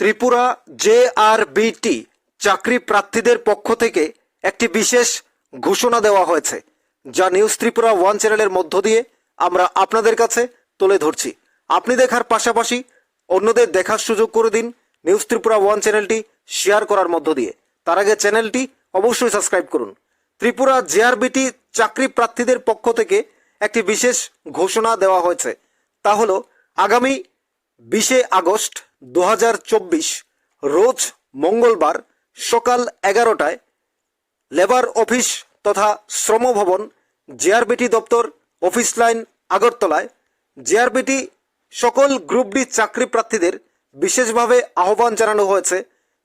Tripura JRBT চাকরি প্রার্থীদের পক্ষ থেকে একটি বিশেষ ঘোষণা দেওয়া হয়েছে, যা নিউজ ত্রিপুরা ওয়ান চ্যানেলের মধ্য দিয়ে আমরা আপনাদের কাছে তুলে ধরছি। আপনি দেখার পাশাপাশি অন্যদের দেখার সুযোগ করে দিন নিউজ ত্রিপুরা ওয়ান চ্যানেলটি শেয়ার করার মধ্য দিয়ে। তার আগে চ্যানেলটি অবশ্যই সাবস্ক্রাইব করুন। ত্রিপুরা জেআরবিটি চাকরি প্রার্থীদের পক্ষ থেকে একটি বিশেষ ঘোষণা দেওয়া হয়েছে। তা হলো আগামী 20 আগস্ট 2024 রোজ মঙ্গলবার সকাল 11টায় লেবার অফিস তথা শ্রম ভবন জেআরবিটি দপ্তর অফিস লাইন আগরতলায় জেআরবিটি সকল গ্রুপ ডি চাকরি প্রার্থীদের বিশেষভাবে আহ্বান জানানো হয়েছে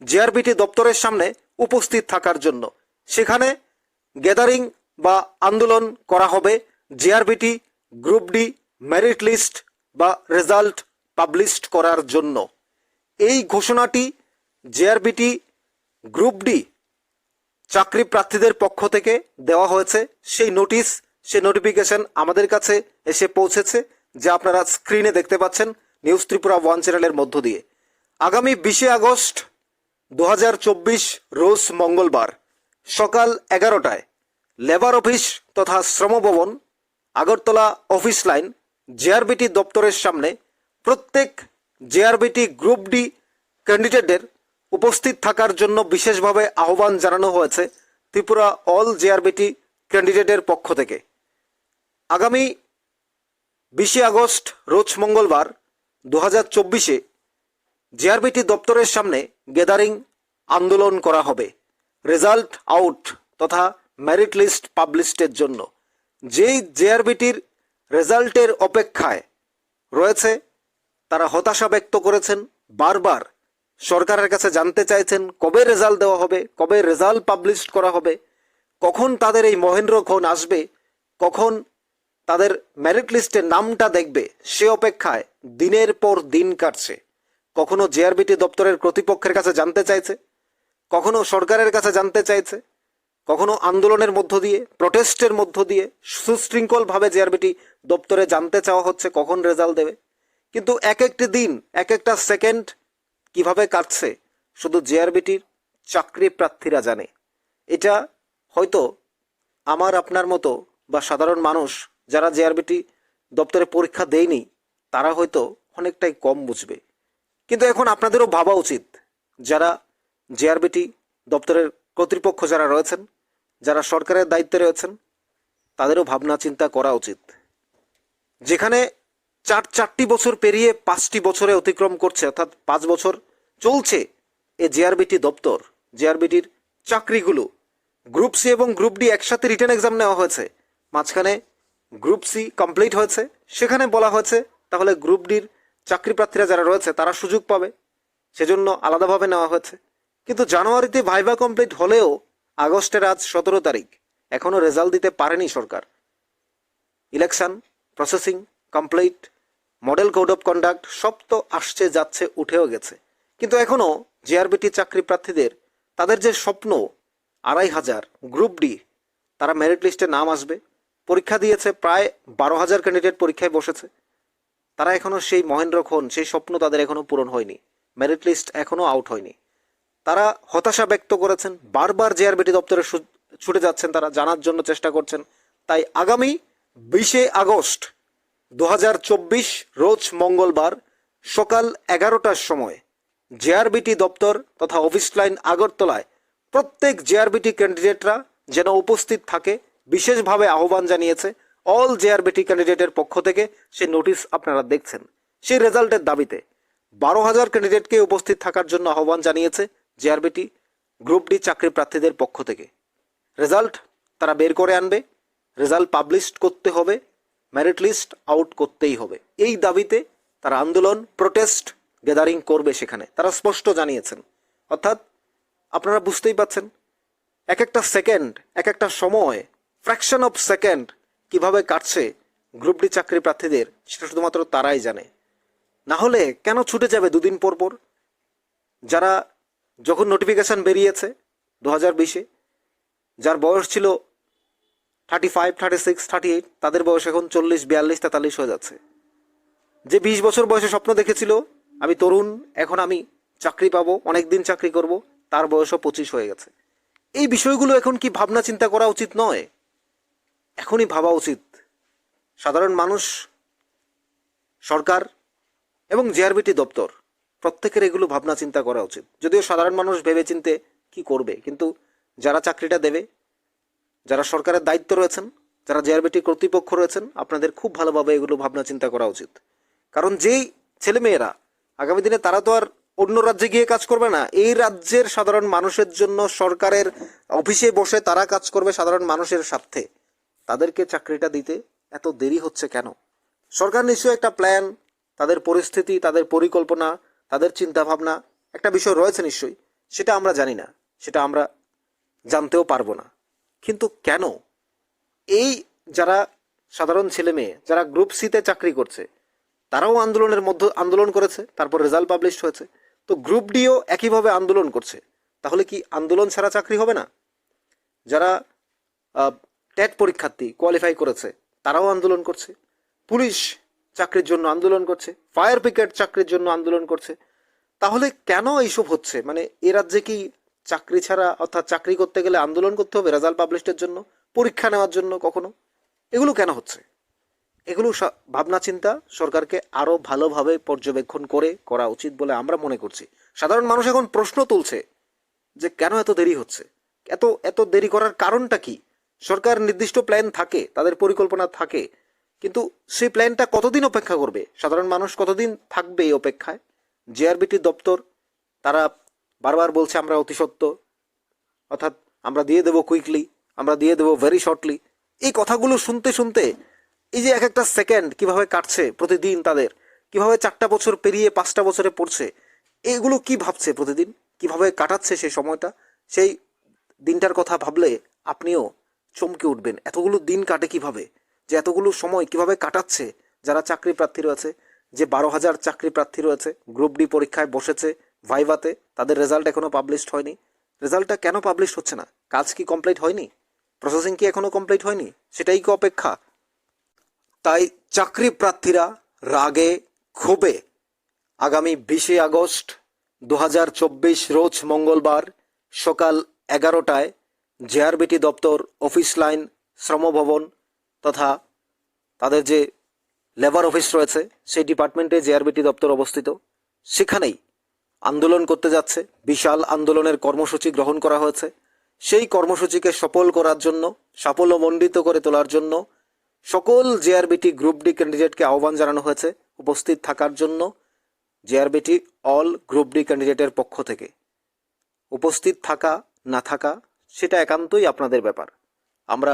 জেআরবিটি দপ্তরের সামনে উপস্থিত থাকার জন্য। সেখানে গ্যাদারিং বা আন্দোলন করা হবে JRBT group D merit list বা রেজাল্ট পাবলিশ করার জন্য। এই ঘোষণাটি জেআরবিটি গ্রুপ ডি চাকরি প্রার্থীদের পক্ষ থেকে দেওয়া হয়েছে। সেই নোটিশ, সেই নোটিফিকেশন আমাদের কাছে এসে পৌঁছেছে, যা আপনারা স্ক্রিনে দেখতে পাচ্ছেন নিউজ ত্রিপুরা ওয়ান চ্যানেলের মধ্য দিয়ে। আগামী 20 আগস্ট 2024 রোজ মঙ্গলবার সকাল 11টায় লেবার অফিস তথা শ্রম ভবন আগরতলা অফিস লাইন জেআরবিটি দপ্তরের সামনে প্রত্যেক জেআরবিটি গ্রুপ ডি ক্যান্ডিডেটদের উপস্থিত থাকার জন্য বিশেষভাবে আহ্বান জানানো হয়েছে ত্রিপুরা অল জেআরবিটি ক্যান্ডিডেটের পক্ষ থেকে। আগামী 20 আগস্ট রোজ মঙ্গলবার 2024 জেআরবিটি দপ্তরের সামনে গ্যাদারিং আন্দোলন করা হবে রেজাল্ট আউট তথা মেরিট লিস্ট পাবলিশের জন্য। যেই জেআরবিটির রেজাল্টের অপেক্ষায় রয়েছে তারা হতাশা ব্যক্ত করেছেন, বারবার সরকারের কাছে জানতে চাইছেন কবে রেজাল্ট দেওয়া হবে, কবে রেজাল্ট পাবলিশ করা হবে, কখন তাদের এই মহেন্দ্রক্ষণ আসবে, কখন তাদের মেরিট লিস্টের নামটা দেখবে, সে অপেক্ষায় দিনের পর দিন কাটছে। কখনো জেআরবিটি দপ্তরের কর্তৃপক্ষের কাছে জানতে চাইছে, কখনো সরকারের কাছে জানতে চাইছে, কখনো আন্দোলনের মধ্য দিয়ে, প্রটেস্টের মধ্য দিয়ে সুশৃঙ্খলভাবে জেআরবিটি দপ্তরে জানতে চাওয়া হচ্ছে কখন রেজাল্ট দেবে। কিন্তু এক একটি দিন, এক একটা সেকেন্ড কিভাবে কাটছে শুধু জেআরবিটির চাকরি প্রার্থীরা জানে। এটা হয়তো আমার আপনার মতো বা সাধারণ মানুষ যারা জেআরবিটি দপ্তরে পরীক্ষা দেয়নি তারা হয়তো অনেকটাই কম বুঝবে। কিন্তু এখন আপনাদেরও ভাবা উচিত, যারা জেআরবিটি দপ্তরের কর্তৃপক্ষ যারা রয়েছেন, যারা সরকারের দায়িত্বে রয়েছেন, তাদেরও ভাবনা চিন্তা করা উচিত। যেখানে চারটি বছর পেরিয়ে 5টি বছরে অতিক্রম করছে, অর্থাৎ 5 বছর চলছে এ জেআরবিটি দপ্তর, জেআরবিটির চাকরিগুলো গ্রুপ সি এবং গ্রুপ ডি একসাথে রিটেন এক্সাম নেওয়া হয়েছে। মাঝখানে গ্রুপ সি কমপ্লিট হয়েছে, সেখানে বলা হয়েছে তাহলে গ্রুপ ডির চাকরি প্রার্থীরা যারা রয়েছে তারা সুযোগ পাবে, সেজন্য আলাদাভাবে নেওয়া হয়েছে। কিন্তু জানুয়ারিতে ভাইভা কমপ্লিট হলেও আগস্টের আজ 17 তারিখ এখনও রেজাল্ট দিতে পারেনি সরকার। Election processing complete, model code of conduct সব তো আসছে যাচ্ছে, উঠেও গেছে, কিন্তু এখনও জেআরবিটি চাকরি প্রার্থীদের তাদের যে স্বপ্ন 2500 গ্রুপ ডি তারা মেরিট লিস্টে নাম আসবে, পরীক্ষা দিয়েছে প্রায় 12,000 ক্যান্ডিডেট পরীক্ষায় বসেছে, তারা এখনও সেই মহেন্দ্রক্ষণ, সেই স্বপ্ন তাদের এখনও পূরণ হয়নি, মেরিট লিস্ট এখনও আউট হয়নি। তারা হতাশা ব্যক্ত করেছেন, বারবার জেআরবিটি দপ্তরে ছুটে যাচ্ছেন, তারা জানার জন্য চেষ্টা করছেন। তাই আগামী 20 আগস্ট 2024 রোজ মঙ্গলবার সকাল 11টার সময় জেআরবিটি দপ্তর তথা অফিস লাইন আগরতলায় প্রত্যেক জেআরবিটি ক্যান্ডিডেটরা যেন উপস্থিত থাকে বিশেষভাবে আহ্বান জানিয়েছে অল জেআরবিটি ক্যান্ডিডেটের পক্ষ থেকে। সেই নোটিশ আপনারা দেখছেন, সেই রেজাল্টের দাবিতে 12,000 ক্যান্ডিডেটকে উপস্থিত থাকার জন্য আহ্বান জানিয়েছে জেআরবিটি গ্রুপ ডি চাকরি প্রার্থীদের পক্ষ থেকে। রেজাল্ট তারা বের করে আনবে, রেজাল্ট পাবলিশ করতে হবে, মেরিট লিস্ট আউট করতেই হবে। এই দাবিতে তারা আন্দোলন, প্রোটেস্ট, গ্যাদারিং করবে সেখানে, তারা স্পষ্ট জানিয়েছেন। অর্থাৎ আপনারা বুঝতেই পাচ্ছেন এক একটা সেকেন্ড, এক একটা সময়, ফ্র্যাকশন অফ সেকেন্ড কিভাবে কাটছে গ্রুপ ডি চাকরি প্রার্থীদের, সেটা শুধুমাত্র তারাই জানে। না হলে কেন ছুটে যাবে দুদিন পর পর? যারা যখন নোটিফিকেশান বেরিয়েছে 2020-এ, যার বয়স ছিল 35, 36, 38, তাদের বয়স এখন 40, 42, 43 হয়ে যাচ্ছে। যে 20 বছর বয়সে স্বপ্ন দেখেছিল আমি তরুণ, এখন আমি চাকরি পাবো, অনেক দিন চাকরি করব, তার বয়সও 25 হয়ে গেছে। এই বিষয়গুলো এখন কি ভাবনা চিন্তা করা উচিত নয়? এখনই ভাবা উচিত। সাধারণ মানুষ, সরকার এবং জেআরবিটি দপ্তর প্রত্যেকের এগুলো ভাবনা চিন্তা করা উচিত। যদিও সাধারণ মানুষ ভেবে চিনতে কি করবে, কিন্তু যারা চাকরিটা দেবে, যারা সরকারের দায়িত্ব রয়েছেন, যারা জেআরবিটি কর্তৃপক্ষ রয়েছেন, আপনাদের খুব ভালোভাবে এগুলো ভাবনা চিন্তা করা উচিত। কারণ যেই ছেলেমেয়েরা আগামী দিনে, তারা তো আর অন্য রাজ্যে গিয়ে কাজ করবে না। এই রাজ্যের সাধারণ মানুষের জন্য সরকারের অফিসে বসে তারা কাজ করবে সাধারণ মানুষের স্বার্থে। তাদেরকে চাকরিটা দিতে এত দেরি হচ্ছে কেন? সরকার নিশ্চয়ই একটা প্ল্যান, তাদের পরিস্থিতি, তাদের পরিকল্পনা, তাদের চিন্তাভাবনা, একটা বিষয় রয়েছে নিশ্চয়ই। সেটা আমরা জানি না, সেটা আমরা জানতেও পারবো না। কিন্তু কেন এই যারা সাধারণ ছেলে মেয়ে, যারা গ্রুপ সিতে চাকরি করছে, তারাও আন্দোলন করেছে, তারপর রেজাল্ট পাবলিশ হয়েছে। তো গ্রুপ ডিও একইভাবে আন্দোলন করছে। তাহলে কি আন্দোলন ছাড়া চাকরি হবে না? যারা টেট পরীক্ষার্থী কোয়ালিফাই করেছে, তারাও আন্দোলন করছে। পুলিশ চাকরির জন্য আন্দোলন করছে, ফায়ার ব্রিগেড চাকরির জন্য আন্দোলন করছে। তাহলে কেন এইসব হচ্ছে? মানে এ রাজ্যে কি চাকরি ছাড়া, অর্থাৎ চাকরি করতে গেলে আন্দোলন করতে হবে রেজাল্ট পাবলিশের জন্য, পরীক্ষা নেওয়ার জন্য কখনো? এগুলো কেন হচ্ছে? এগুলো ভাবনা চিন্তা সরকারকে আরও ভালোভাবে পর্যবেক্ষণ করে করা উচিত বলে আমরা মনে করছি। সাধারণ মানুষ এখন প্রশ্ন তুলছে যে কেন এত দেরি হচ্ছে, এত দেরি করার কারণটা কি? সরকার নির্দিষ্ট প্ল্যান থাকে, তাদের পরিকল্পনা থাকে, কিন্তু সেই প্ল্যানটা কতদিন অপেক্ষা করবে? সাধারণ মানুষ কতদিন থাকবে এই অপেক্ষায়? জেআরবিটি দপ্তর তারা বারবার বলছে আমরা অতি সত্ত্বর, অর্থাৎ আমরা দিয়ে দেবো কুইকলি, আমরা দিয়ে দেবো ভেরি শর্টলি। এই কথাগুলো শুনতে শুনতে এই যে এক একটা সেকেন্ড কিভাবে কাটছে প্রতিদিন, তাদের কিভাবে 4টা বছর পেরিয়ে 5টা বছরে পড়ছে, এইগুলো কি ভাবছে প্রতিদিন, কিভাবে কাটাচ্ছে সেই সময়টা, সেই দিনটার কথা ভাবলে আপনিও চমকে উঠবেন। এতগুলো দিন কাটে কিভাবে, যে এতগুলো সময় কিভাবে কাটাচ্ছে যারা চাকরি প্রার্থী রয়েছে, যে 12,000 চাকরি প্রার্থী রয়েছে, গ্রুপ ডি পরীক্ষায় বসেছে ভাইভাতে, তাদের রেজাল্ট এখনো পাবলিশড হয়নি। রেজাল্টটা কেন পাবলিশ হচ্ছে না? কাজ কি কমপ্লিট হয়নি? প্রসেসিং কি এখনো কমপ্লিট হয়নি? সেটাই কি অপেক্ষা? তাই চাকরি প্রার্থীরা রাগে ক্ষোভে আগামী 20 আগস্ট 2024 রোজ মঙ্গলবার সকাল 11টায় জেআরবিটি দপ্তর অফিস লাইন, শ্রমভবন তথা তাদের যে লেবার অফিস রয়েছে সেই ডিপার্টমেন্টে জেআরবিটি দপ্তর অবস্থিত, সেখানেই আন্দোলন করতে যাচ্ছে। বিশাল আন্দোলনের কর্মসূচি গ্রহণ করা হয়েছে। সেই কর্মসূচিকে সফল করার জন্য, সাফল্যমণ্ডিত করে তোলার জন্য সকল জেআরবিটি গ্রুপ ডি ক্যান্ডিডেটকে আহ্বান জানানো হয়েছে উপস্থিত থাকার জন্য। জেআরবিটি অল গ্রুপ ডি ক্যান্ডিডেটের পক্ষ থেকে উপস্থিত থাকা না থাকা সেটা একান্তই আপনাদের ব্যাপার। আমরা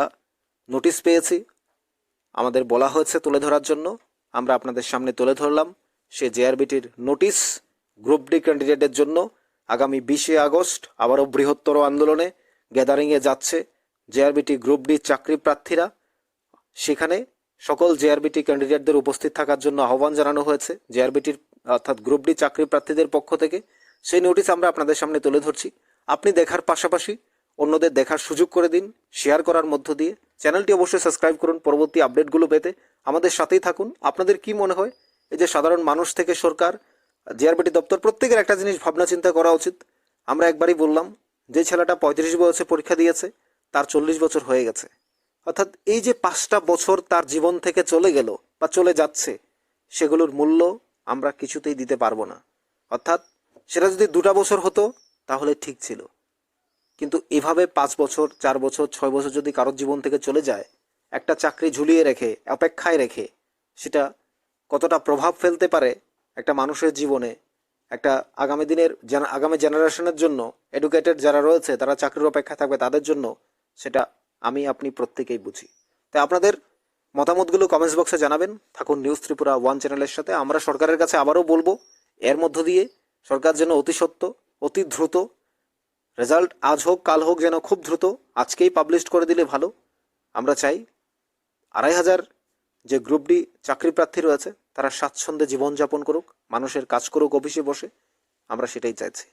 নোটিশ পেয়েছি, আমাদের বলা হয়েছে তুলে ধরার জন্য, আমরা আপনাদের সামনে তুলে ধরলাম। সে জেআরবিটির নোটিশ গ্রুপ ডি ক্যান্ডিডেটের জন্য আগামী 20 আগস্ট আবারও বৃহত্তর আন্দোলনে গ্যাদারিংয়ে যাচ্ছে জেআরবিটি গ্রুপ ডি চাকরি প্রার্থীরা। সেখানে সকল জেআরবিটি ক্যান্ডিডেটদের উপস্থিত থাকার জন্য আহ্বান জানানো হয়েছে জেআরবিটির অর্থাৎ গ্রুপ ডি চাকরি প্রার্থীদের পক্ষ থেকে। সেই নোটিশ আমরা আপনাদের সামনে তুলে ধরছি। আপনি দেখার পাশাপাশি অন্যদের দেখার সুযোগ করে দিন শেয়ার করার মধ্য দিয়ে। চ্যানেলটি অবশ্যই সাবস্ক্রাইব করুন পরবর্তী আপডেটগুলো পেতে। আমাদের সাথেই থাকুন। আপনাদের কি মনে হয় এই যে সাধারণ মানুষ থেকে সরকার, জেআরবিটি দপ্তর, প্রত্যেকের একটা জিনিস ভাবনা চিন্তা করা উচিত। আমরা একবারই বললাম, যে ছেলেটা 35 বছরে পরীক্ষা দিয়েছে তার 40 বছর হয়ে গেছে, অর্থাৎ এই যে 5টা বছর তার জীবন থেকে চলে গেল বা চলে যাচ্ছে, সেগুলোর মূল্য আমরা কিছুতেই দিতে পারবো না। অর্থাৎ সেটা যদি 2টা বছর হতো তাহলে ঠিক ছিল, কিন্তু এভাবে 5 বছর, 4 বছর, 6 বছর যদি কারোর জীবন থেকে চলে যায়, একটা চাকরি ঝুলিয়ে রেখে, অপেক্ষায় রেখে, সেটা কতটা প্রভাব ফেলতে পারে একটা মানুষের জীবনে, একটা আগামী জেনারেশনের জন্য, এডুকেটেড যারা রয়েছে তারা চাকরির অপেক্ষায় থাকবে তাদের জন্য, সেটা আপনি প্রত্যেকেই বুঝি। তাই আপনাদের মতামতগুলো কমেন্টস বক্সে জানাবেন। থাকুন নিউজ ত্রিপুরা 1 চ্যানেলের সাথে। আমরা সরকারের কাছে আবারও বলবো, এর মধ্য দিয়ে সরকার যেন অতি সত্ত্বর, অতি দ্রুত রেজাল্ট, আজ হোক কাল হোক, যেন খুব দ্রুত আজকেই পাবলিশ করে দিলে ভালো। আমরা চাই 2,500 যে গ্রুপ ডি চাকরি প্রার্থী রয়েছে তারা স্বাচ্ছন্দ্যে জীবনযাপন করুক, মানুষের কাজ করুক অফিসে বসে। আমরা সেটাই চাইছি।